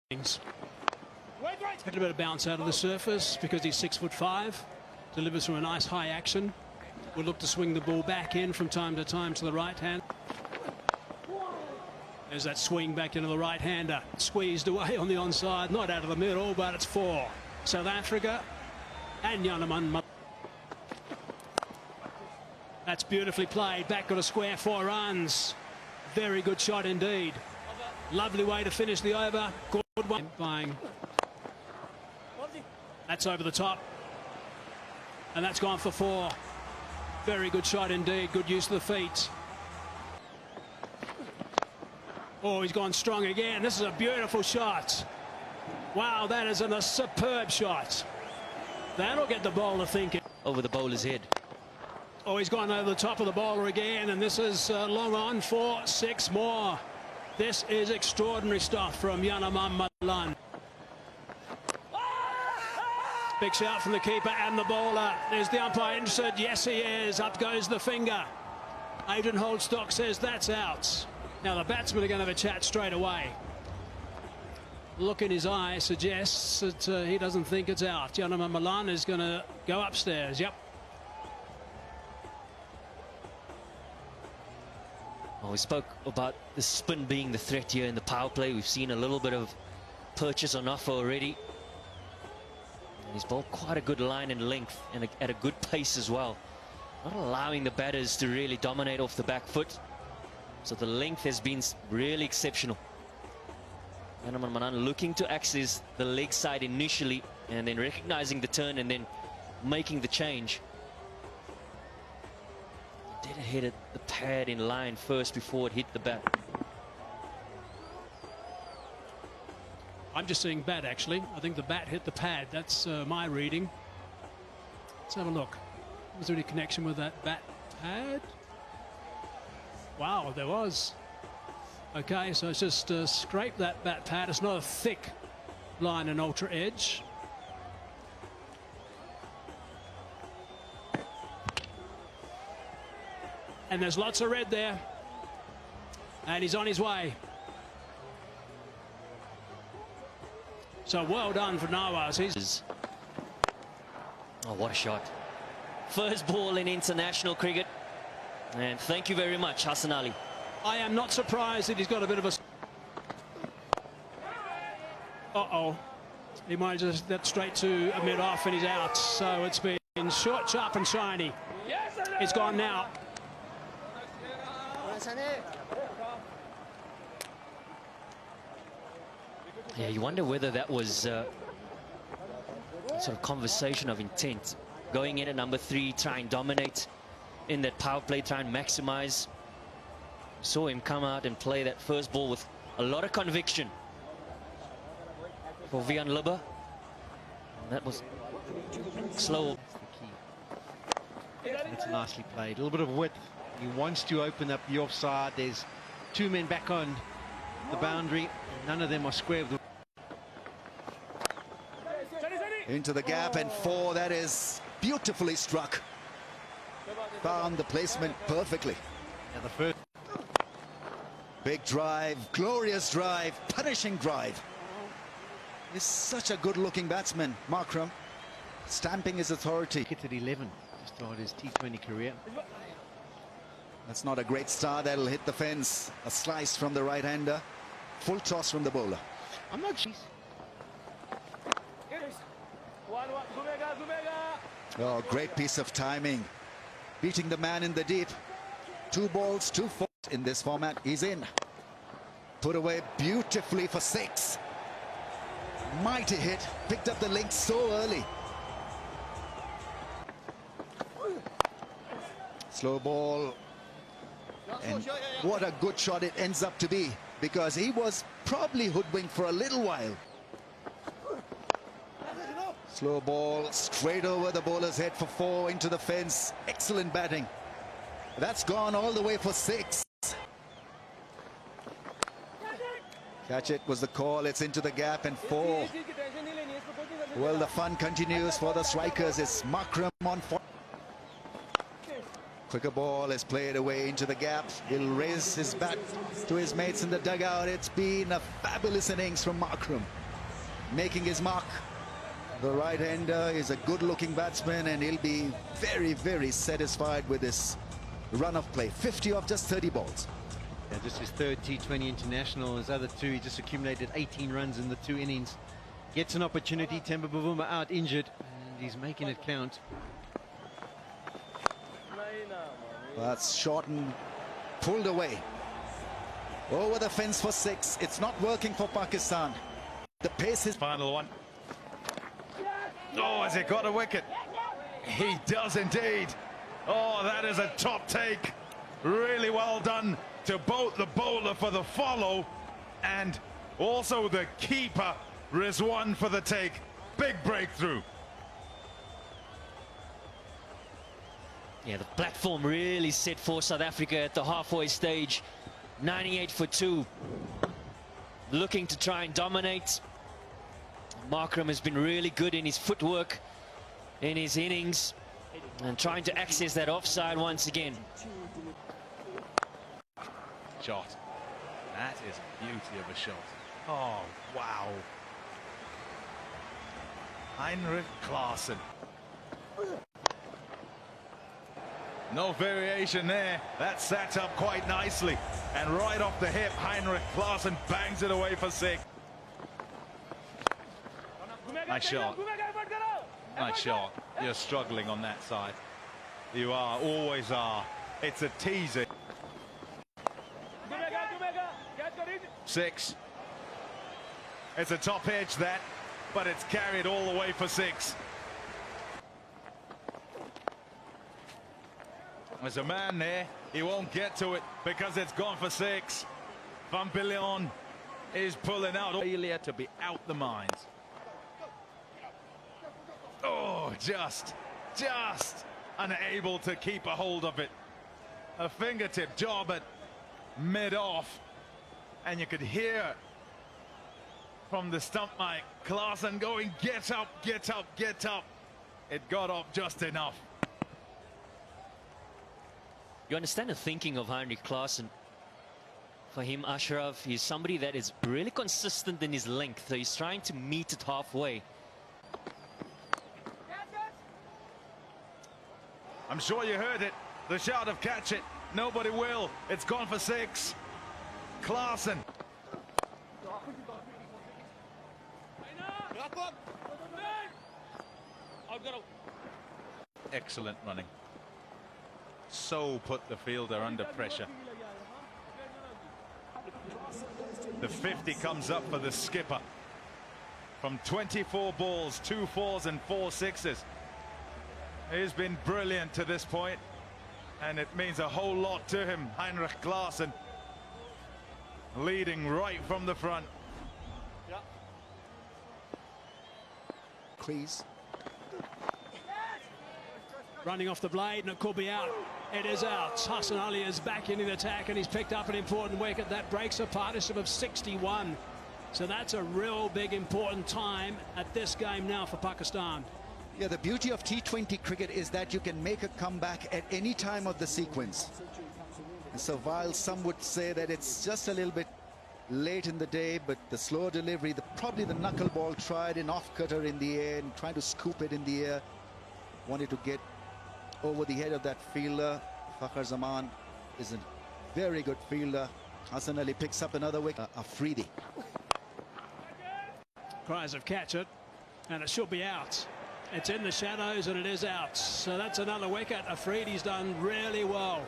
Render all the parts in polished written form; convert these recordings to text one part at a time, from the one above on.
Get a bit of bounce out of the surface because he's 6'5", delivers from a nice high action. Will look to swing the ball back in from time to time to the right hand. There's that swing back into the right hander, squeezed away on the onside, not out of the middle, but it's for South Africa and Yanaman. That's beautifully played, back got a square, 4 runs. Very good shot indeed. Lovely way to finish the over. Good one. Playing. That's over the top. And that's gone for 4. Very good shot indeed. Good use of the feet. Oh, he's gone strong again. This is a beautiful shot. Wow, that is a superb shot. That'll get the bowler thinking. Over the bowler's head. Oh, he's gone over the top of the bowler again, and this is long on for 6 more. This is extraordinary stuff from Yanaman Malan. Big shout from the keeper and the bowler. There's the umpire interested. Yes, he is. Up goes the finger. Adrian Holdstock says that's out. Now the batsmen are going to have a chat straight away. Look in his eye suggests that he doesn't think it's out. Yanaman Malan is going to go upstairs. Yep. Well, we spoke about the spin being the threat here in the power play. We've seen a little bit of purchase on offer already. And he's bowled quite a good line and length and at a good pace as well. Not allowing the batters to really dominate off the back foot. So the length has been really exceptional. Yanaman Malan looking to access the leg side initially and then recognizing the turn and then making the change. Did hit it the pad in line first before it hit the bat. I'm just seeing bat actually. I think the bat hit the pad. That's my reading. Let's have a look. Was there any connection with that bat pad? Wow, there was. Okay, so it's just scrape that bat pad. It's not a thick line and ultra edge. And there's lots of red there. And he's on his way. So well done for Nawaz. Oh, what a shot. First ball in international cricket. And thank you very much, Hassan Ali. I am not surprised that he's got a bit of a... Uh-oh. He might just that straight to a mid-off and he's out. So it's been short, sharp and shiny. It's gone now. Yeah, you wonder whether that was sort of conversation of intent. Going in at number 3, try and dominate in that power play, try and maximize. Saw him come out and play that first ball with a lot of conviction for Vian Libba. That was slow. It's nicely played. A little bit of width. He wants to open up the offside. There's 2 men back on the boundary. None of them are square. Into the gap and 4. That is beautifully struck. Found the placement perfectly. Yeah, the first. Big drive, glorious drive, punishing drive. He's such a good-looking batsman, Markram, stamping his authority. Hit at 11 to start his T20 career. That's not a great start. That'll hit the fence. A slice from the right-hander. Full toss from the bowler. I'm not sure. Oh, great piece of timing. Beating the man in the deep. 2 balls, 2 fours in this format. He's in. Put away beautifully for 6. Mighty hit. Picked up the link so early. Slow ball. And what a good shot it ends up to be, because he was probably hoodwinked for a little while. Slow ball straight over the bowler's head for 4 into the fence. Excellent batting. That's gone all the way for 6. Catch it was the call. It's into the gap and 4. Well, the fun continues for the strikers. It's Markram on 4. Quicker ball is played away into the gap. He'll raise his bat to his mates in the dugout. It's been a fabulous innings from Markram, making his mark. The right-hander is a good-looking batsman, and he'll be very, very satisfied with this run of play. 50 off just 30 balls. Yeah, just his third T20 international. His other two, he just accumulated 18 runs in the 2 innings. Gets an opportunity. Temba Bavuma out injured, and he's making it count. That's short and pulled away. Over the fence for 6. It's not working for Pakistan. The pace is... Final one. Oh, has he got a wicket? He does indeed. Oh, that is a top take. Really well done to both the bowler for the follow and also the keeper, Rizwan, for the take. Big breakthrough. Yeah, the platform really set for South Africa at the halfway stage. 98 for 2. Looking to try and dominate. Markram has been really good in his footwork in his innings and trying to access that offside once again. Shot. That is a beauty of a shot. Oh, wow. Heinrich Klaasen. No variation there. That sat up quite nicely. And right off the hip, Heinrich Klaasen bangs it away for 6. Nice shot. Nice shot. You're struggling on that side. You are, always are. It's a teaser. 6. It's a top edge, that, but it's carried all the way for 6. There's a man there. He won't get to it because it's gone for 6. Van Billion is pulling out. Failure to be out the mines. Oh, just unable to keep a hold of it. A fingertip job at mid-off. And you could hear from the stump mic, Klaasen going, get up, get up, get up. It got up just enough. You understand the thinking of Heinrich Klaasen. For him, Ashraf, he's somebody that is really consistent in his length. So he's trying to meet it halfway. I'm sure you heard it. The shout of catch it. Nobody will. It's gone for 6. Klaasen. Excellent running. So put the fielder under pressure. The 50 comes up for the skipper. From 24 balls, 2 4s and 4 6s. He's been brilliant to this point, and it means a whole lot to him. Heinrich Klaasen leading right from the front. Crease. Running off the blade, and it could be out. It is out. Hassan Ali is back into the attack, and he's picked up an important wicket. That breaks a partnership of 61. So that's a real big important time at this game now for Pakistan. Yeah, the beauty of T20 cricket is that you can make a comeback at any time of the sequence. And so while some would say that it's just a little bit late in the day, but the slow delivery, probably the knuckleball tried an off-cutter in the air and trying to scoop it in the air, wanted to get over the head of that fielder. Fakhar Zaman is a very good fielder. Hassan Ali picks up another wicket. Afridi. Cries of catch it, and it should be out. It's in the shadows, and it is out. So that's another wicket. Afridi's done really well.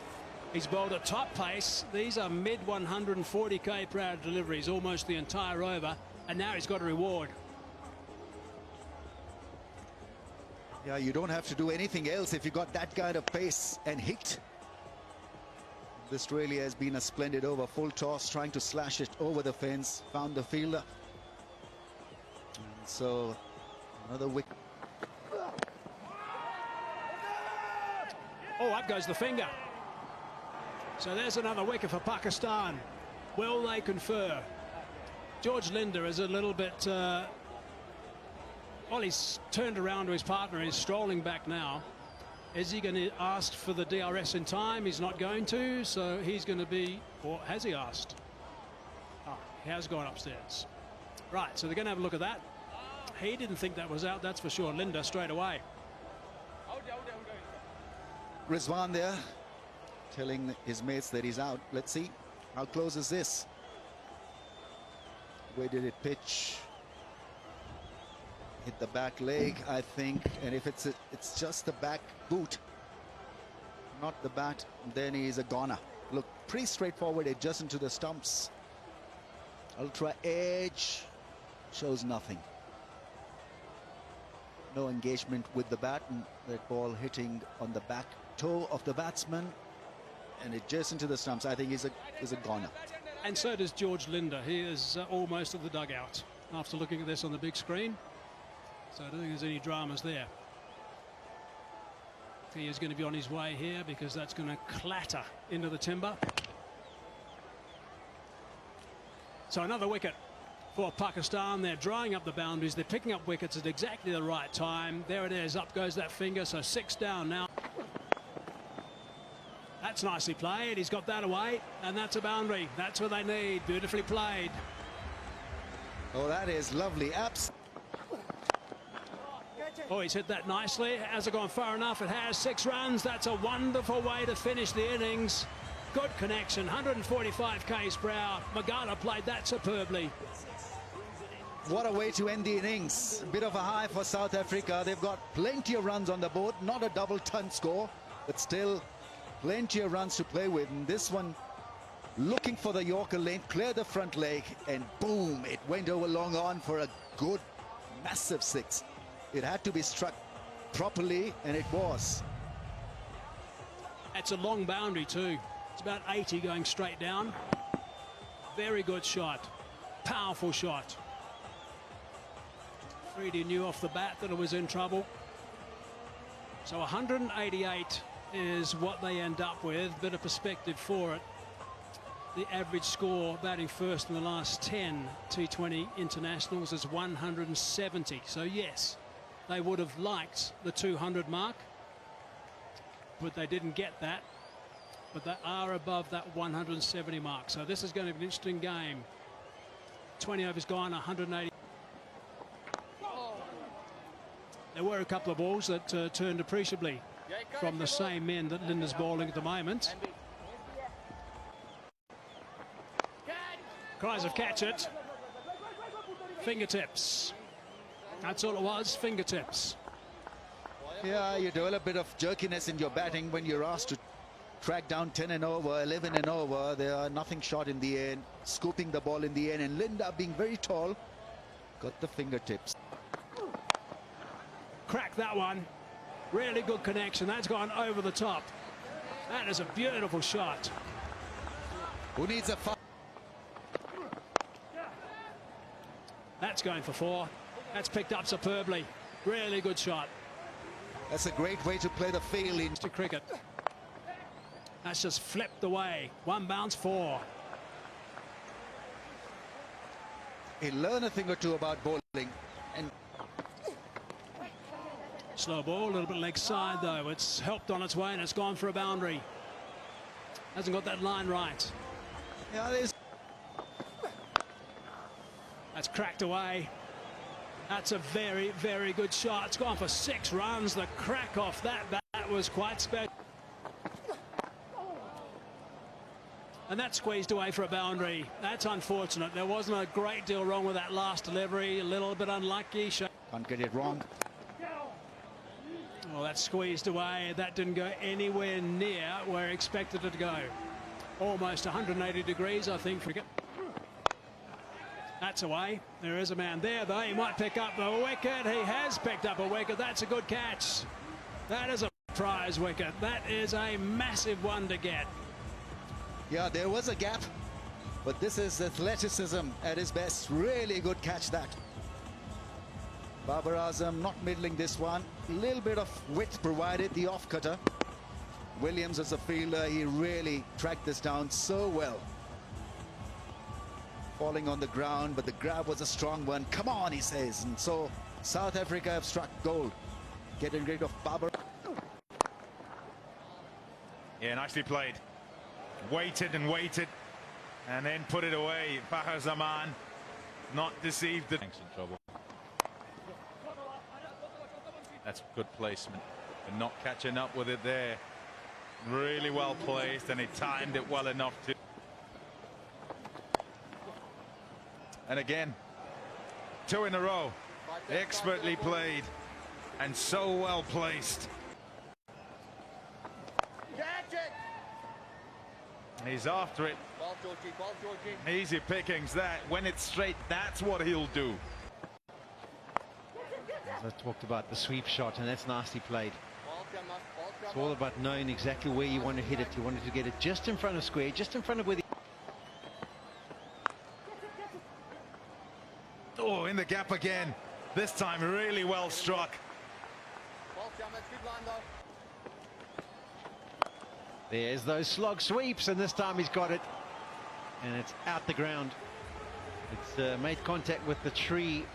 He's bowled at top pace. These are mid 140k per hour deliveries, almost the entire over, and now he's got a reward. Yeah, you don't have to do anything else if you got that kind of pace and hit. This really has been a splendid over. Full toss, trying to slash it over the fence, found the fielder. And so another wicket. Oh, up goes the finger. So there's another wicket for Pakistan. Will they confer? George Linder is a little bit... well, he's turned around to his partner. He's strolling back now. Is he going to ask for the DRS in time? He's not going to, so he's going to be, or has he asked? Oh, he has gone upstairs. Right, so they're going to have a look at that. He didn't think that was out, that's for sure. Linda straight away. Rizwan there telling his mates that he's out. Let's see, how close is this? Where did it pitch? Hit the back leg, I think, and if it's just the back boot, not the bat, then he's a goner. Look, pretty straightforward, adjacent to the stumps. Ultra edge shows nothing. No engagement with the bat, and that ball hitting on the back toe of the batsman and adjacent to the stumps. I think is a goner. And so does George Linder. He is almost at the dugout after looking at this on the big screen. So I don't think there's any dramas there. He is going to be on his way here because that's going to clatter into the timber. So another wicket for Pakistan. They're drying up the boundaries. They're picking up wickets at exactly the right time. There it is. Up goes that finger. So 6 down now. That's nicely played. He's got that away. And that's a boundary. That's what they need. Beautifully played. Oh, that is lovely. Abs. Oh, he's hit that nicely. Has it gone far enough? It has. 6 runs. That's a wonderful way to finish the innings. Good connection. 145 k's per hour. Magala played that superbly. What a way to end the innings. Bit of a high for South Africa. They've got plenty of runs on the board. Not a double-ton score, but still plenty of runs to play with. And this one, looking for the Yorker lane, clear the front leg, and boom, it went over long on for a good, massive 6. It had to be struck properly, and it was. It's a long boundary too. It's about 80 going straight down. Very good shot. Powerful shot. Freedy knew off the bat that it was in trouble. So 188 is what they end up with. Bit of perspective for it. The average score batting first in the last 10 T20 internationals is 170. So yes, they would have liked the 200 mark, but they didn't get that. But they are above that 170 mark. So this is going to be an interesting game. 20 overs gone, 180. There were a couple of balls that turned appreciably from the same men that Linda's bowling at the moment. Cries of catch it. Fingertips. That's all it was, fingertips. Yeah, you develop a bit of jerkiness in your batting when you're asked to track down 10 and over, 11 and over. There are nothing short in the end, scooping the ball in the end, and Linda, being very tall, got the fingertips. Crack that one. Really good connection. That's gone over the top. That is a beautiful shot. Who needs a foul? That's going for 4. That's picked up superbly. Really good shot. That's a great way to play the field into cricket. That's just flipped away. 1 bounce, 4. He'll learn a thing or two about bowling. And slow ball, a little bit leg side though. It's helped on its way and it's gone for a boundary. Hasn't got that line right. yeah, there's That's cracked away. That's a very, very good shot. It's gone for 6 runs. The crack off that bat was quite special. And that squeezed away for a boundary. That's unfortunate. There wasn't a great deal wrong with that last delivery. A little bit unlucky. can't get it wrong. Well, that squeezed away. That didn't go anywhere near where expected it to go. Almost 180 degrees, I think, for cricket. That's away. There is a man there, though. He might pick up the wicket. He has picked up a wicket. That's a good catch. That is a prize wicket. That is a massive one to get. Yeah, there was a gap, but this is athleticism at his best. Really good catch, that. Babar Azam not middling this one. A little bit of width provided, the off-cutter. Williams as a fielder, he really tracked this down so well. Falling on the ground, but the grab was a strong one. Come on, he says. And so South Africa have struck gold, getting rid of Babar. Yeah, nicely played. Waited and waited, and then put it away. Fakhar Zaman not deceived. Thanks in trouble. That's good placement, but not catching up with it there. Really well placed, and he timed it well enough to. And again, 2 in a row. Expertly played and so well placed. He's after it. Easy pickings that. When it's straight, that's what he'll do. As I talked about the sweep shot, and that's nicely played. It's all about knowing exactly where you want to hit it. You wanted to get it just in front of square, just in front of where the... Oh, in the gap again. This time really well struck. There's those slog sweeps, and this time he's got it. And it's out the ground. It's made contact with the tree.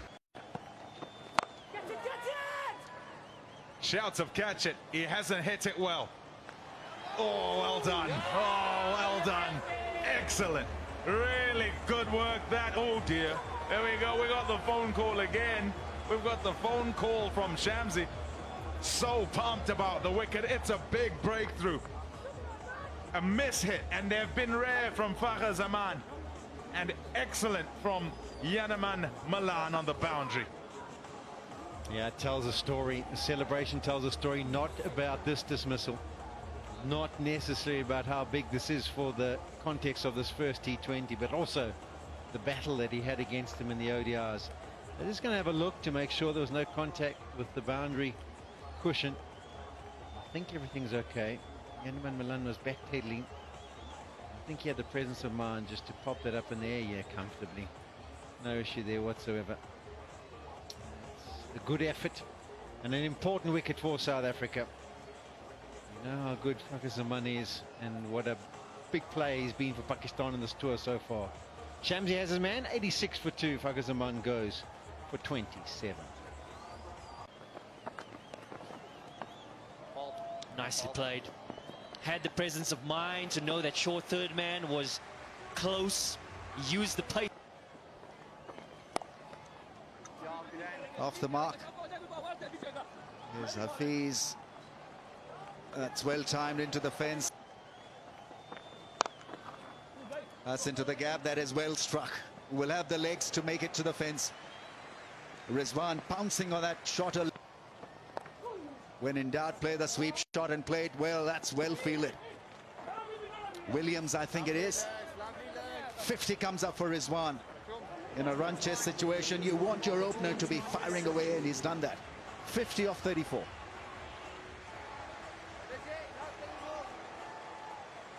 Shouts of catch it. He hasn't hit it well. Oh, well done. Oh, well done. Excellent. Really good work that. Oh, dear. There we go. We got the phone call again. We've got the phone call from Shamsi. So pumped about the wicket. It's a big breakthrough. A miss-hit, and they've been rare from Fakhar Zaman. And excellent from Yanaman Malan on the boundary. Yeah, it tells a story. The celebration tells a story not about this dismissal, not necessarily about how big this is for the context of this first T20, but also the battle that he had against him in the ODIs. They're just going to have a look to make sure there was no contact with the boundary cushion. I think everything's okay. Yanaman Malan was backpedaling. I think he had the presence of mind just to pop that up in the air, yeah, comfortably. No issue there whatsoever. A good effort and an important wicket for South Africa. You know how good Fakhar Zaman is and what a big player he's been for Pakistan in this tour so far. Shamsi has his man, 86 for 2. Fakhar Zaman goes for 27. Nicely played. Had the presence of mind to know that short third man was close. Used the pace. Off the mark. Here's Hafiz. That's well timed into the fence. That's into the gap. That is well struck. Will have the legs to make it to the fence. Rizwan pouncing on that shot. When in doubt, play the sweep shot, and play it well. That's well fielded. Williams, I think it is. 50 comes up for Rizwan. In a run chase situation, you want your opener to be firing away, and he's done that. 50 off 34.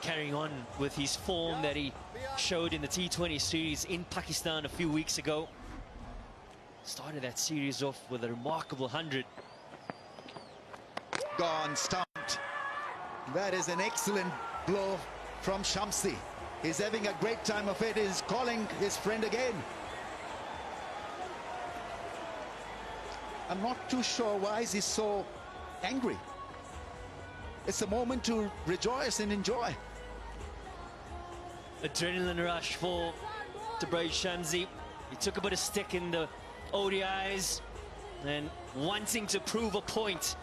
Carrying on with his form that he showed in the T20 series in Pakistan a few weeks ago. Started that series off with a remarkable 100. Gone, stumped. That is an excellent blow from Shamsi. He's having a great time of it. He's calling his friend again. I'm not too sure why is he so angry. It's a moment to rejoice and enjoy. Adrenaline rush for Tabraiz Shamsi. He took a bit of stick in the ODIs and wanting to prove a point.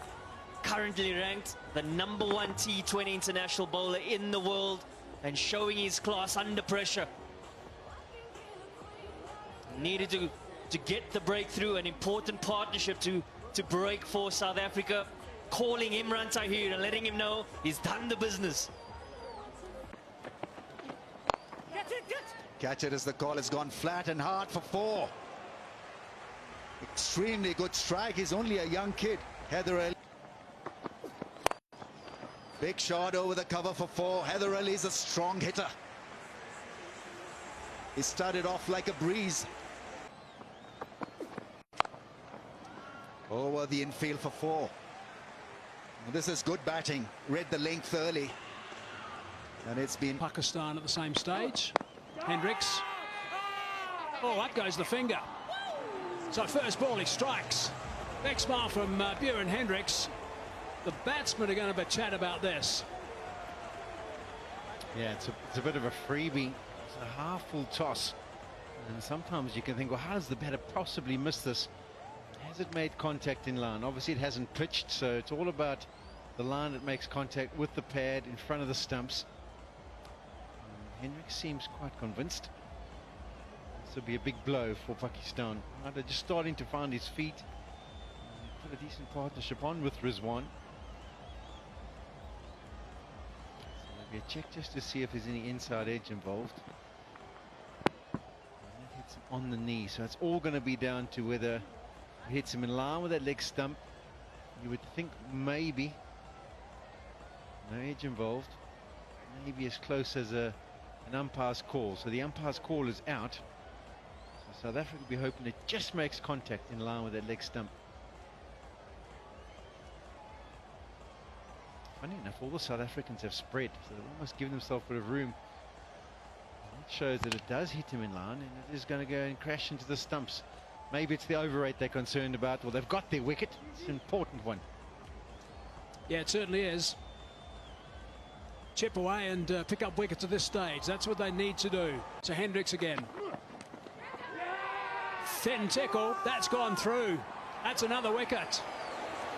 Currently ranked the #1 T20 international bowler in the world and showing his class under pressure. Needed to get the breakthrough, an important partnership to break for South Africa. Calling Imran Tahir and letting him know he's done the business. Catch it as the call has gone flat and hard for 4. Extremely good strike. He's only a young kid. Heather Ali. Big shot over the cover for 4. Heather Ali is a strong hitter. He started off like a breeze. Over the infield for 4. This is good batting. Read the length early. And it's been... Pakistan at the same stage. Hendricks. Oh, up goes the finger. So first ball he strikes. Big smile from Buren Hendricks. The batsmen are going to have a chat about this. Yeah, it's a bit of a freebie. It's a half full toss. And sometimes you can think, well, how does the batter possibly miss this? Has it made contact in line? Obviously, it hasn't pitched, so it's all about the line that makes contact with the pad in front of the stumps. Hendrick seems quite convinced. This will be a big blow for Pakistan. Right, they're just starting to find his feet. Put a decent partnership on with Rizwan. So maybe a check just to see if there's any inside edge involved. And that hits him on the knee, so it's all going to be down to whether it hits him in line with that leg stump. You would think maybe. No edge involved. Maybe as close as an umpire's call. So the umpire's call is out. So South Africa will be hoping it just makes contact in line with that leg stump. Funny enough, all the South Africans have spread, so they've almost given themselves a bit of room. And it shows that it does hit him in line, and it is going to go and crash into the stumps. Maybe it's the over rate they're concerned about. Well, they've got their wicket. It's an important one. Yeah, it certainly is. Chip away and pick up wickets at this stage. That's what they need to do. So Hendricks again. Thin tickle. That's gone through. That's another wicket.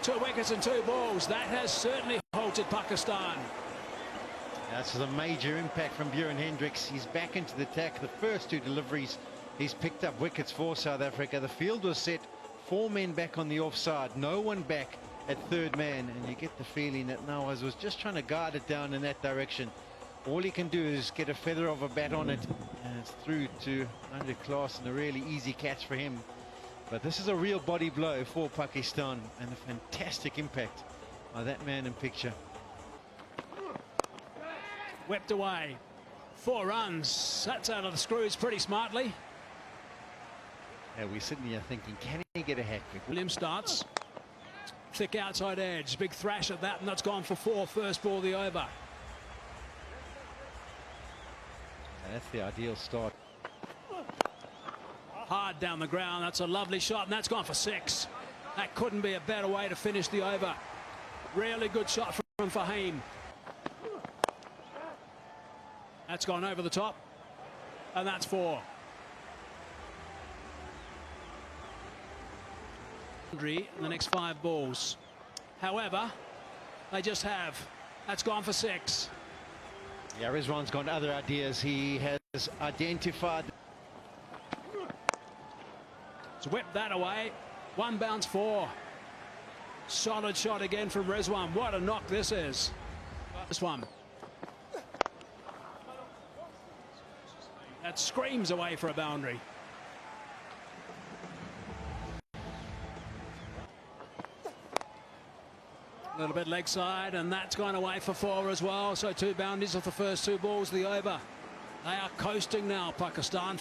2 wickets and 2 balls. That has certainly halted Pakistan. That's a major impact from Buren Hendricks. He's back into the attack. The first 2 deliveries, he's picked up wickets for South Africa. The field was set. 4 men back on the offside. No one back at third man. And you get the feeling that Nawaz was just trying to guide it down in that direction. All he can do is get a feather of a bat on it. And it's through to under class and a really easy catch for him. But this is a real body blow for Pakistan, and a fantastic impact by that man in picture. Whipped away. 4 runs. That's out of the screws pretty smartly. Yeah, we're sitting here thinking, can he get a hat trick? Williams starts. Thick outside edge. Big thrash at that, and that's gone for 4. First ball the over. That's the ideal start. Hard down the ground. That's a lovely shot, and that's gone for 6. That couldn't be a better way to finish the over. Really good shot from Fahim. That's gone over the top, and that's 4. In the next 5 balls. However, they just have. That's gone for 6. Yeah, Rizwan's got other ideas. He has identified. Whip that away. 1 bounce 4. Solid shot again from Rizwan. What a knock this is. This one. That screams away for a boundary. A little bit leg side, and that's gone away for 4 as well. So 2 boundaries off the first 2 balls, the over. They are coasting now, Pakistan.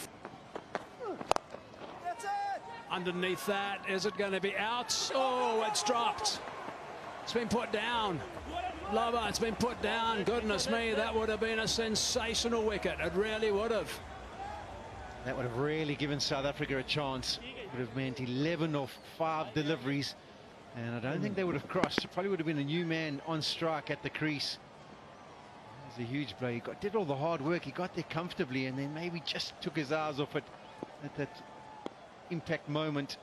Underneath that, is it going to be out? Oh, it's dropped. It's been put down. Lover, it's been put down. Goodness me, that would have been a sensational wicket. It really would have. That would have really given South Africa a chance. It would have meant 11 off 5 deliveries. And I don't think they would have crossed. It probably would have been a new man on strike at the crease. It was a huge blow. He did all the hard work. He got there comfortably, and then maybe just took his eyes off it at that impact moment.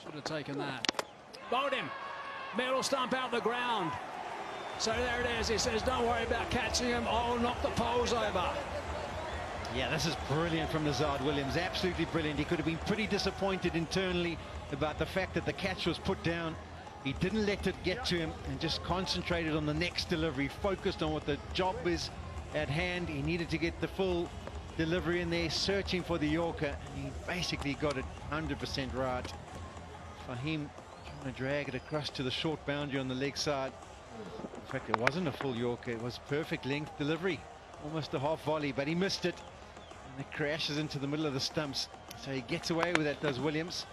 Should have taken that. Bowled him. Middle stump out the ground. So there it is. He says, don't worry about catching him. I'll knock the poles over. Yeah, this is brilliant from Nazard Williams. Absolutely brilliant. He could have been pretty disappointed internally about the fact that the catch was put down. He didn't let it get to him and just concentrated on the next delivery, focused on what the job is at hand. He needed to get the full delivery in there, searching for the Yorker, and he basically got it 100% right. Fahim trying to drag it across to the short boundary on the leg side. In fact, it wasn't a full Yorker, it was perfect length delivery, almost a half volley, but he missed it, and it crashes into the middle of the stumps. So he gets away with that, does Williams,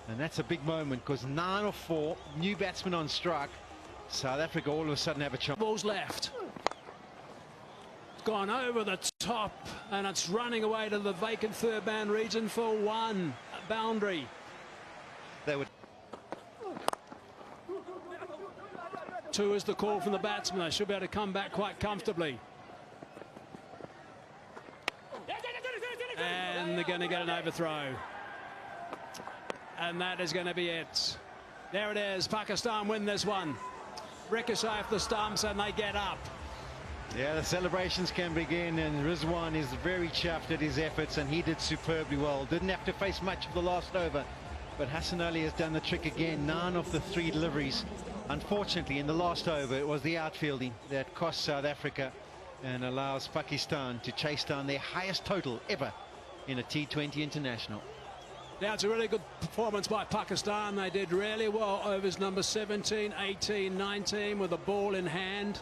and that's a big moment, because 9 off 4, new batsman on strike. South Africa all of a sudden have a chance. Balls left. Gone over the top, and it's running away to the vacant third man region for 1 boundary. They would. 2 is the call from the batsman. They should be able to come back quite comfortably. And they're going to get an overthrow. And that is going to be it. There it is. Pakistan win this one. Ricochet off the stumps and they get up. Yeah, the celebrations can begin, and Rizwan is very chuffed at his efforts, and he did superbly well. Didn't have to face much of the last over, but Hassan Ali has done the trick again. 9 of the 3 deliveries. Unfortunately, in the last over, it was the outfielding that cost South Africa and allows Pakistan to chase down their highest total ever in a T20 international. Now, it's a really good performance by Pakistan. They did really well. Overs number 17, 18, 19 with the ball in hand.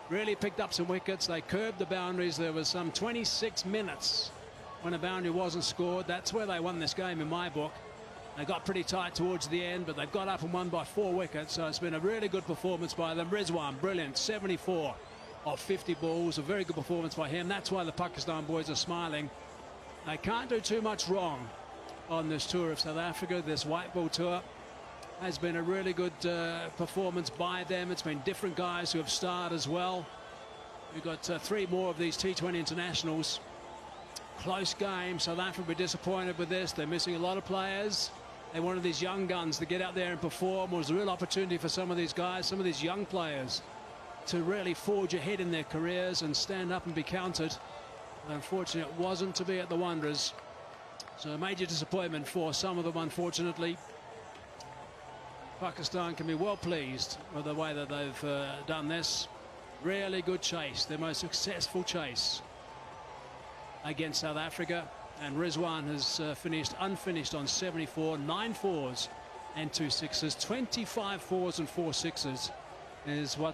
Really picked up some wickets. They curbed the boundaries. There was some 26 minutes when a boundary wasn't scored. That's where they won this game in my book. They got pretty tight towards the end, but they've got up and won by 4 wickets. So it's been a really good performance by them. Rizwan, brilliant, 74 of 50 balls. A very good performance by him. That's why the Pakistan boys are smiling. They can't do too much wrong on this tour of South Africa. This white ball tour has been a really good performance by them. It's been different guys who have starred as well. We've got 3 more of these T20 internationals. Close game. South Africa will be disappointed with this. They're missing a lot of players. They wanted these young guns to get out there and perform. It was a real opportunity for some of these guys, some of these young players, to really forge ahead in their careers and stand up and be counted. Unfortunately, it wasn't to be at the Wanderers. So a major disappointment for some of them, unfortunately. Pakistan can be well pleased with the way that they've done this. Really good chase, their most successful chase against South Africa. And Rizwan has finished unfinished on 74, 9 fours and 2 sixes, 25 fours and 4 sixes is what